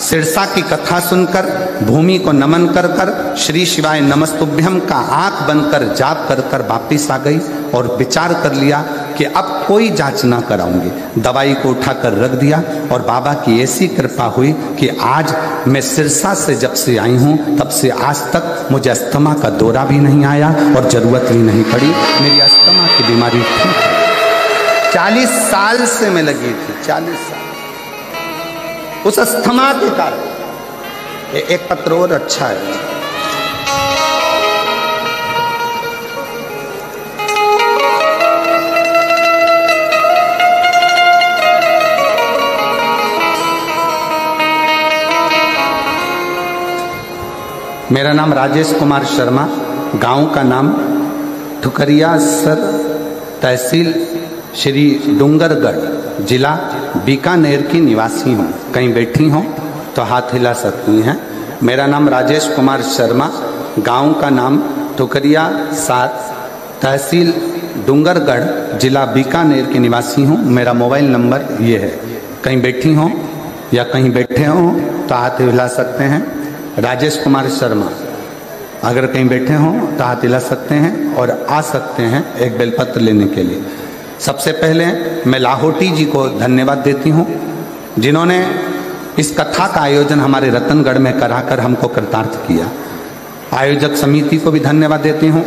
सिरसा की कथा सुनकर भूमि को नमन कर कर श्री शिवाय नमस्तुभ्यम का आंख बंद कर जाप कर कर वापिस आ गई और विचार कर लिया कि अब कोई जांच ना कराऊंगी। दवाई को उठाकर रख दिया और बाबा की ऐसी कृपा हुई कि आज मैं सिरसा से जब से आई हूँ तब से आज तक मुझे अस्थमा का दौरा भी नहीं आया और ज़रूरत भी नहीं पड़ी। मेरी अस्थमा की बीमारी ठीक है। 40 साल से मैं लगी थी, 40 साल उस अस्थमा के कारण। एक पत्र और अच्छा है। मेरा नाम राजेश कुमार शर्मा, गांव का नाम ठुकरिया सर, तहसील श्री डूंगरगढ़, जिला बीकानेर की निवासी हूँ। कहीं बैठी हो तो हाथ हिला सकती हैं। मेरा नाम राजेश कुमार शर्मा, गांव का नाम ठुकरिया सात, तहसील डूंगरगढ़, जिला बीकानेर की निवासी हूँ। मेरा मोबाइल नंबर ये है। कहीं बैठी हो या कहीं बैठे हो तो हाथ हिला सकते हैं। राजेश कुमार शर्मा, अगर कहीं बैठे हो तो हाथ हिला सकते हैं और आ सकते हैं एक बेलपत्र लेने के लिए। सबसे पहले मैं लाहौटी जी को धन्यवाद देती हूँ जिन्होंने इस कथा का आयोजन हमारे रतनगढ़ में कराकर हमको कृतार्थ किया। आयोजक समिति को भी धन्यवाद देती हूँ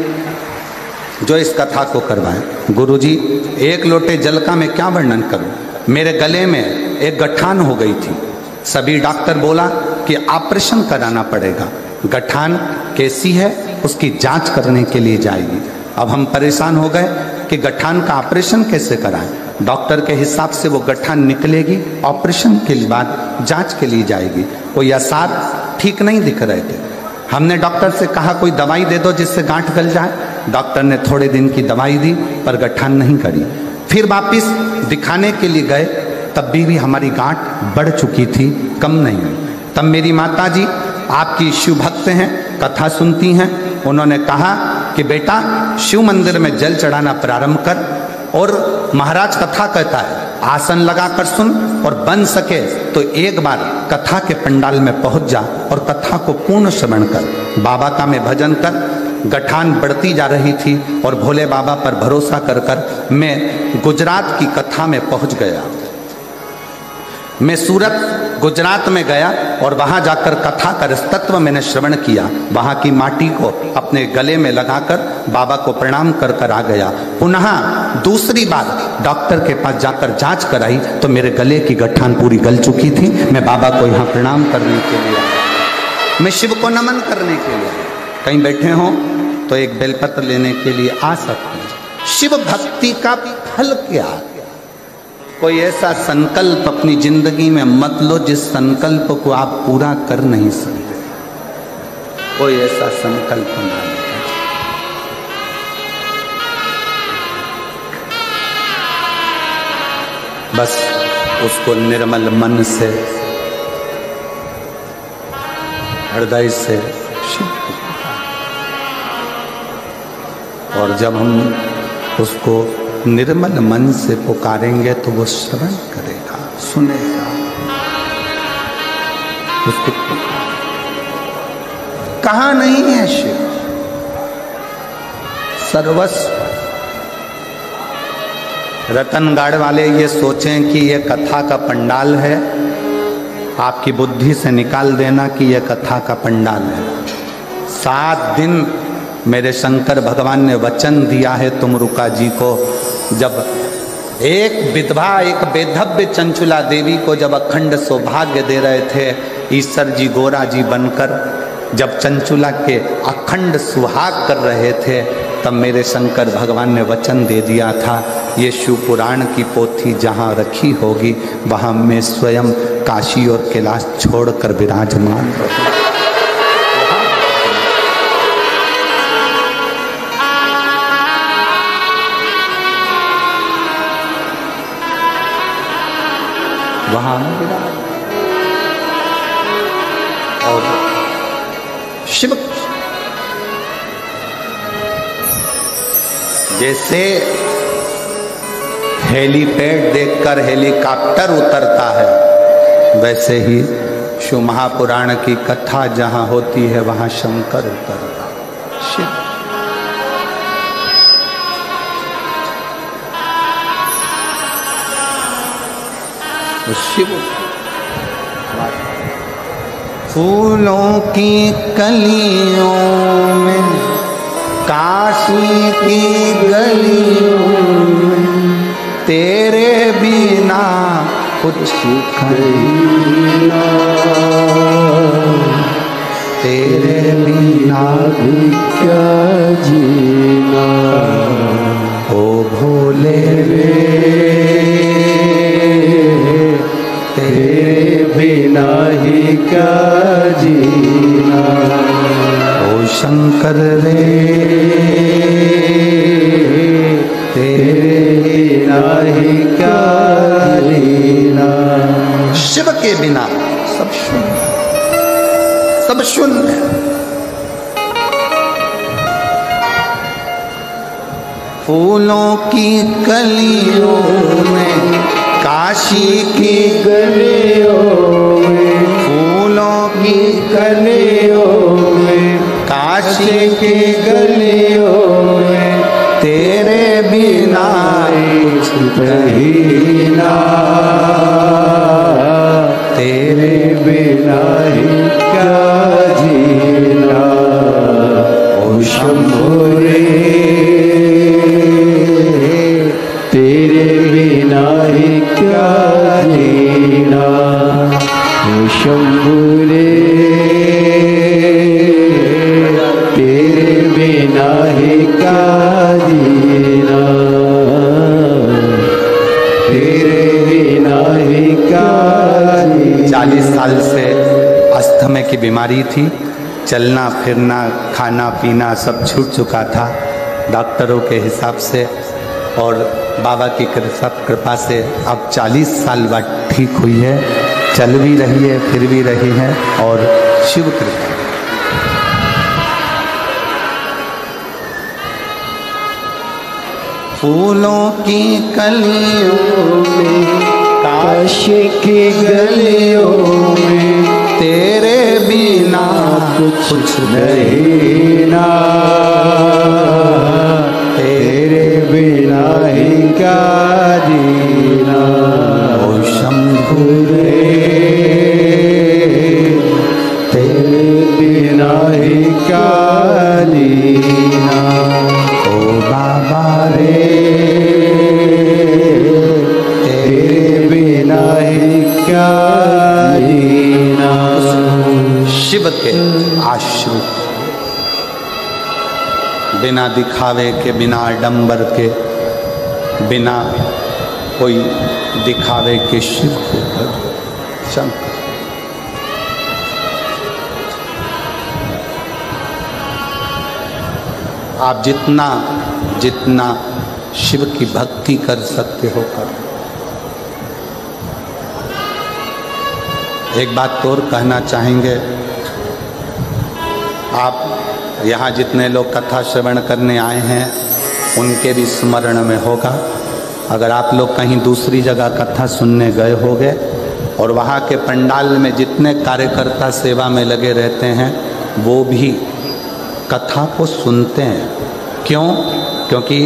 जो इस कथा को करवाएं। गुरुजी, एक लोटे जल का मैं क्या वर्णन करूँ। मेरे गले में एक गठान हो गई थी। सभी डॉक्टर बोला कि ऑपरेशन कराना पड़ेगा। गठान कैसी है उसकी जांच करने के लिए जाएगी। अब हम परेशान हो गए कि गठान का ऑपरेशन कैसे कराएं। डॉक्टर के हिसाब से वो गठान निकलेगी, ऑपरेशन के बाद जांच के लिए जाएगी। कोई आसार ठीक नहीं दिख रहे थे। हमने डॉक्टर से कहा कोई दवाई दे दो जिससे गांठ गल जाए। डॉक्टर ने थोड़े दिन की दवाई दी पर गठान नहीं करी। फिर वापिस दिखाने के लिए गए, तब भी हमारी गांठ बढ़ चुकी थी, कम नहीं हुई। तब मेरी माता जी आपकी शिव भक्त हैं, कथा सुनती हैं। उन्होंने कहा कि बेटा शिव मंदिर में जल चढ़ाना प्रारंभ कर और महाराज कथा कहता है आसन लगा कर सुन और बन सके तो एक बार कथा के पंडाल में पहुंच जा और कथा को पूर्ण श्रवण कर। बाबा का मैं भजन कर। गठान बढ़ती जा रही थी और भोले बाबा पर भरोसा कर कर मैं गुजरात की कथा में पहुंच गया। मैं सूरत गुजरात में गया और वहां जाकर कथा का तत्व मैंने श्रवण किया। वहां की माटी को अपने गले में लगाकर बाबा को प्रणाम कर कर आ गया। पुनः दूसरी बार डॉक्टर के पास जाकर जांच कराई तो मेरे गले की गठान पूरी गल चुकी थी। मैं बाबा को यहाँ प्रणाम करने के लिए आया, मैं शिव को नमन करने के लिए। कहीं बैठे हो तो एक बेलपत्र लेने के लिए आ सकते हैं। शिव भक्ति का फल क्या? कोई ऐसा संकल्प अपनी जिंदगी में मत लो जिस संकल्प को आप पूरा कर नहीं सकते। कोई ऐसा संकल्प ना ले। बस उसको निर्मल मन से, हृदय से शिव को पुकारें। और जब हम उसको निर्मल मन से पुकारेंगे तो वो श्रवण करेगा, सुनेगा। उसको कहाँ नहीं है शिव? सर्वस्व। रतनगढ़ वाले ये सोचें कि ये कथा का पंडाल है, आपकी बुद्धि से निकाल देना कि ये कथा का पंडाल है। 7 दिन मेरे शंकर भगवान ने वचन दिया है तुमरुका जी को। जब एक विधवा, एक बेधव्य चंचुला देवी को जब अखंड सौभाग्य दे रहे थे ईश्वर जी गोरा जी बनकर, जब चंचुला के अखंड सुहाग कर रहे थे, तब मेरे शंकर भगवान ने वचन दे दिया था, ये शिव पुराण की पोथी जहाँ रखी होगी वहाँ मैं स्वयं काशी और कैलाश छोड़कर विराजमान रहूँ। वहाँ और शिव जैसे हेलीपैड देखकर हेलीकॉप्टर उतरता है, वैसे ही शिव महापुराण की कथा जहाँ होती है वहाँ शंकर उतरता है। शिव शिव फूलों की कलियों में, काशी की गलियों में, तेरे बिना कुछ खरीना, तेरे बिना भी क्या जीना, ओ भोले रे तेरे बिना ही क्या जीना, ओ शंकर रे तेरे बिना ही क्या जीना। शिव के बिना सब शून्य, सब शून्य। फूलों की कलियों में, काशी की गलियों में, फूलों की कलियों में, काशी की गलियों में, तेरे बिना कुछ कहीना, तेरे बिना ही क्या जीना, ओ शंभो रे तेरे बिना ही क्या जीना, ओ शंभो रे तेरे बिना ही क्या जीना, तेरे बिना ही क्या जीना। 40 साल से अस्थमा की बीमारी थी, चलना फिरना खाना पीना सब छूट चुका था डॉक्टरों के हिसाब से, और बाबा की कृपा से अब 40 साल बाद ठीक हुई है, चल भी रही है, फिर भी रही है, और शिव कृपा। फूलों की कलियों में, काशी की गलियों में, तेरे बिना कुछ नहीं ना, तेरे बिना ही क्या जीना, ओ शंभु रे तेरे बिना ही क्या जीना, ओ बाबा रे तेरे बिना ही क्या जीना। शिव के आश्रित, बिना दिखावे के, बिना आडंबर के, बिना कोई दिखावे के शिव को भजो। शंकर आप जितना जितना शिव की भक्ति कर सकते हो करो। एक बात और कहना चाहेंगे, आप यहाँ जितने लोग कथा श्रवण करने आए हैं उनके भी स्मरण में होगा, अगर आप लोग कहीं दूसरी जगह कथा सुनने गए होंगे और वहाँ के पंडाल में जितने कार्यकर्ता सेवा में लगे रहते हैं वो भी कथा को सुनते हैं। क्यों? क्योंकि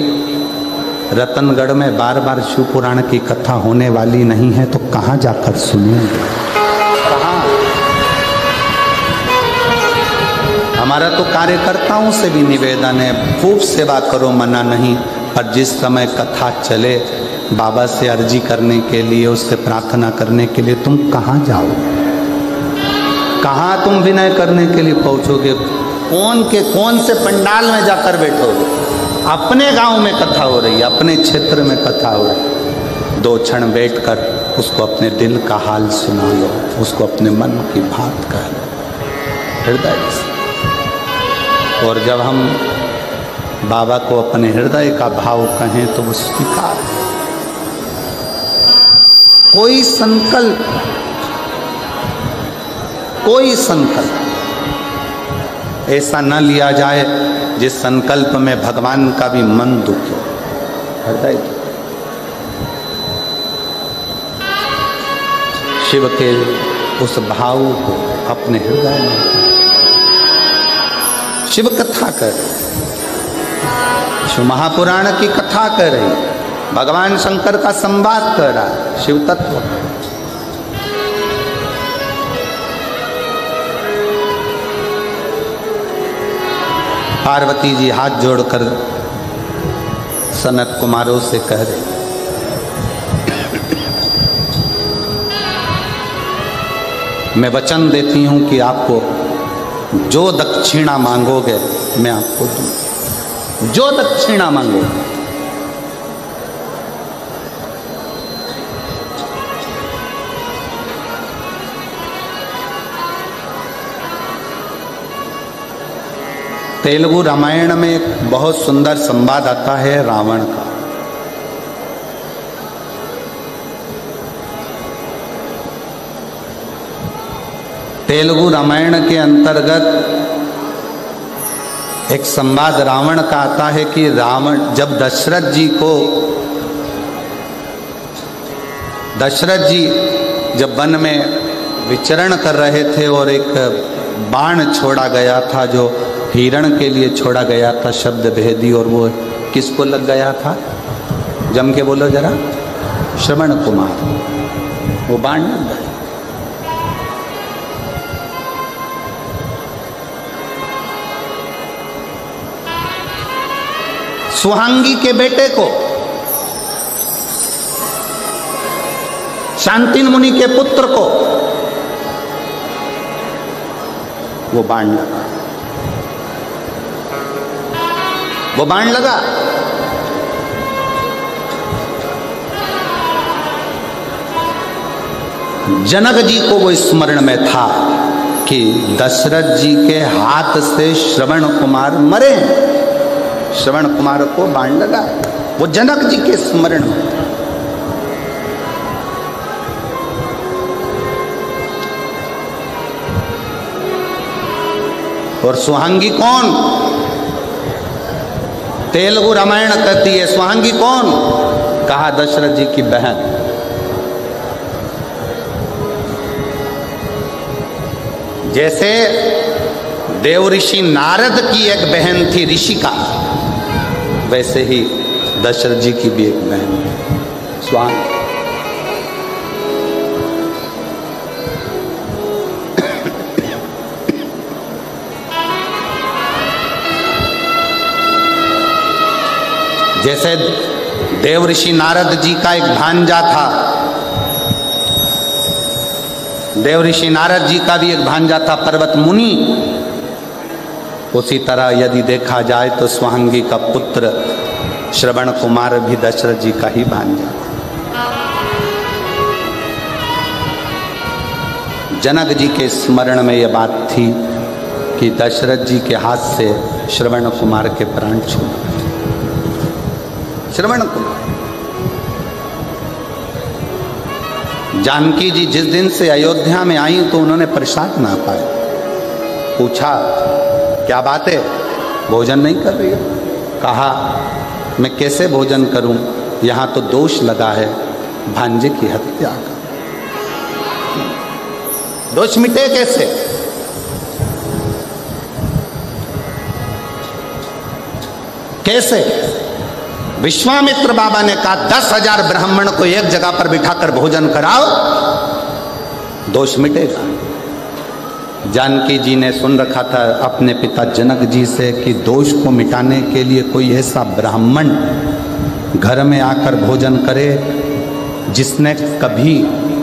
रतनगढ़ में बार बार शिव पुराण की कथा होने वाली नहीं है, तो कहाँ जाकर सुनेंगे? कहाँ? हमारा तो कार्यकर्ताओं से भी निवेदन है, खूब सेवा करो, मना नहीं, पर जिस समय कथा चले बाबा से अर्जी करने के लिए, उससे प्रार्थना करने के लिए तुम कहाँ जाओ? कहाँ तुम विनय करने के लिए पहुँचोगे? कौन से पंडाल में जाकर बैठोगे? अपने गांव में कथा हो रही है, अपने क्षेत्र में कथा हो रही है, 2 क्षण बैठकर उसको अपने दिल का हाल सुना लो, उसको अपने मन की बात कह लो हृदय से। और जब हम बाबा को अपने हृदय का भाव कहें तो वो स्वीकार है। कोई संकल्प ऐसा न लिया जाए जिस संकल्प में भगवान का भी मन दुखे, हृदय। शिव के उस भाव को अपने हृदय में, शिव कथा कर, शिव महापुराण की कथा कर रही, भगवान शंकर का संवाद कर रहा है, शिव तत्व। पार्वती जी हाथ जोड़कर सनत कुमारों से कह रहे, मैं वचन देती हूं कि आपको जो दक्षिणा मांगोगे मैं आपको दूं, जो दक्षिणा मांगोगे। तेलुगु रामायण में एक बहुत सुंदर संवाद आता है रावण का। तेलुगु रामायण के अंतर्गत एक संवाद रावण का आता है कि रावण जब दशरथ जी जब वन में विचरण कर रहे थे और एक बाण छोड़ा गया था जो हिरण के लिए छोड़ा गया था, शब्द भेदी, और वो किसको लग गया था? जम के बोलो जरा। श्रवण कुमार। वो बाण लग गया। सुहांगी के बेटे को, शांतिन मुनि के पुत्र को वो बाण लगा, वो बाण लगा। जनक जी को वो स्मरण में था कि दशरथ जी के हाथ से श्रवण कुमार मरे, श्रवण कुमार को बाण लगा, वो जनक जी के स्मरण में। और सुहांगी कौन? तेलुगु रामायण कहती है सुहांगी कौन? कहा दशरथ जी की बहन। जैसे देव ऋषि नारद की एक बहन थी ऋषिका, वैसे ही दशरथ जी की भी एक बहन थी सुहांगी। जैसे देव ऋषि नारद जी का एक भांजा था, देव ऋषि नारद जी का भी एक भांजा था पर्वत मुनि, उसी तरह यदि देखा जाए तो सुहांगी का पुत्र श्रवण कुमार भी दशरथ जी का ही भांजा। जनक जी के स्मरण में यह बात थी कि दशरथ जी के हाथ से श्रवण कुमार के प्राण छूट। श्रवण कुमार, जानकी जी जिस दिन से अयोध्या में आई तो उन्होंने प्रसाद ना पाया। पूछा क्या बात है, भोजन नहीं कर रही हो? कहा मैं कैसे भोजन करूं, यहां तो दोष लगा है भांजे की हत्या का। दोष मिटे कैसे? कैसे? विश्वामित्र बाबा ने कहा 10,000 ब्राह्मण को एक जगह पर बिठाकर भोजन कराओ, दोष मिटेगा। जानकी जी ने सुन रखा था अपने पिता जनक जी से कि दोष को मिटाने के लिए कोई ऐसा ब्राह्मण घर में आकर भोजन करे जिसने कभी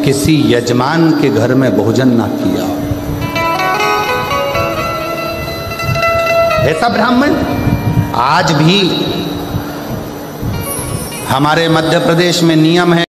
किसी यजमान के घर में भोजन ना किया। ऐसा ब्राह्मण आज भी हमारे मध्य प्रदेश में नियम है।